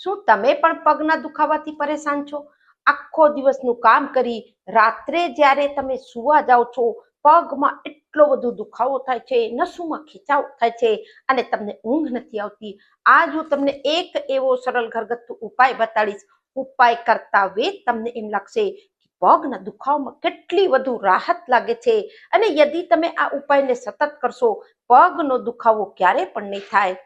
શું તમે પણ પગના દુખાવાથી પરેશાન છો? આખો દિવસનું કામ કરી રાત્રે જ્યારે તમે સુવા જાઓ છો, પગમાં એટલો બધો દુખાવો થાય છે, નસોમાં ખેંચાવ થાય છે અને તમને ઊંઘ નથી આવતી. આજ હું તમને એક એવો સરળ ઘરગથ્થુ ઉપાય બતાડીશ. ઉપાય કરતા વેત તમને એમ લાગશે કે પગના દુખાવામાં કેટલી વધુ રાહત લાગે છે. અને યદિ તમે આ ઉપાયને સતત કરશો, પગનો દુખાવો ક્યારે પણ નહીં થાય.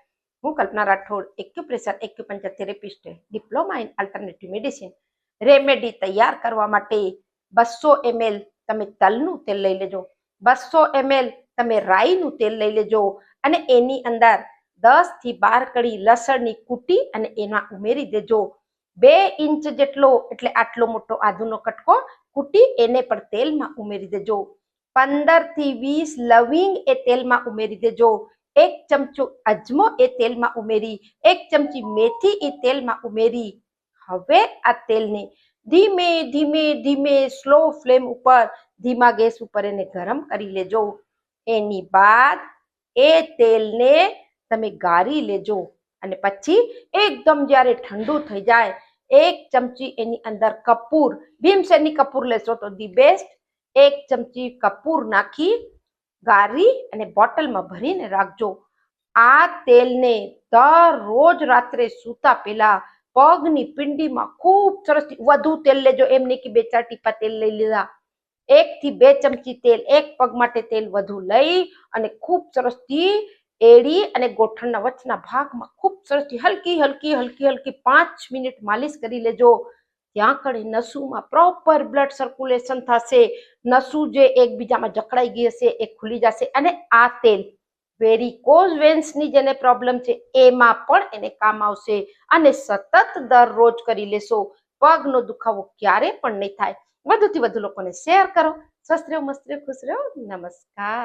હું Kalpana Rathod, acupressure acupuncture therapist, diploma in alternative medicine. Remedy તૈયાર કરવા માટે 200 ml તમે તલનું તેલ લઈ લેજો, 200 ml તમે રાઈનું તેલ લઈ લેજો અને એની અંદર 10 થી 12 કળી લસણની કૂટી અને એમાં ઉમેરી દેજો. 2 ઇંચ જેટલો એટલે આટલો મોટો આદુનો કટકો કૂટી એને પણ તેલમાં ઉમેરી દેજો. 15 થી 20 લવિંગ એ તેલમાં ઉમેરી દેજો. 1 ચમચો અજમો એ તેલમાં ઉમેરી, 1 ચમચી મેથી એ તેલમાં ઉમેરી. હવે આ તેલને ધીમે ધીમે ધીમે સ્લો ફ્લેમ ઉપર, ધીમા ગેસ ઉપર એને ગરમ કરી લેજો. એની બાદ એ તેલને તમે ગાળી લેજો અને પછી એકદમ જ્યારે ઠંડુ થઈ જાય, 1 ચમચી એની અંદર કપૂર, ભીમસેની કપૂર લેશો તો ધી બેસ્ટ. 1 ચમચી કપૂર નાખી ગાળી અને બોટલમાં ભરીને રાખજો. આ તેલને દરરોજ રાત્રે સૂતા પહેલા પગની પિંડીમાં ખૂબ સરસ વધુ તેલ લેજો, એમ નહીં કે 2-4 ટીપા તેલ લઈ લીધા. 1 થી 2 ચમચી તેલ, એક પગ માટે તેલ વધુ લઈ અને ખૂબ સરસથી એડી અને ગોઠણના વચના ભાગમાં ખૂબ સરસથી હલકી હલકી હલકી હલકી 5 મિનિટ માલિશ કરી લેજો. ત્યાં કડે નસુમાં પ્રોપર બ્લડ સર્ક્યુલેશન થશે. નસું જે એકબીજામાં જકડાઈ ગઈ હશે એ ખુલી જશે અને આ તેલ વેરિકોઝ વેન્સની જેને પ્રોબ્લેમ છે એમાં પણ એને કામ આવશે. અને સતત દરરોજ કરી લેશો, પગનો દુખાવો ક્યારે પણ નહીં થાય. વધુથી વધુ લોકોને શેર કરો. સ્વસ્થ રહો, મસ્ત રહો, ખુશ રહો. નમસ્કાર.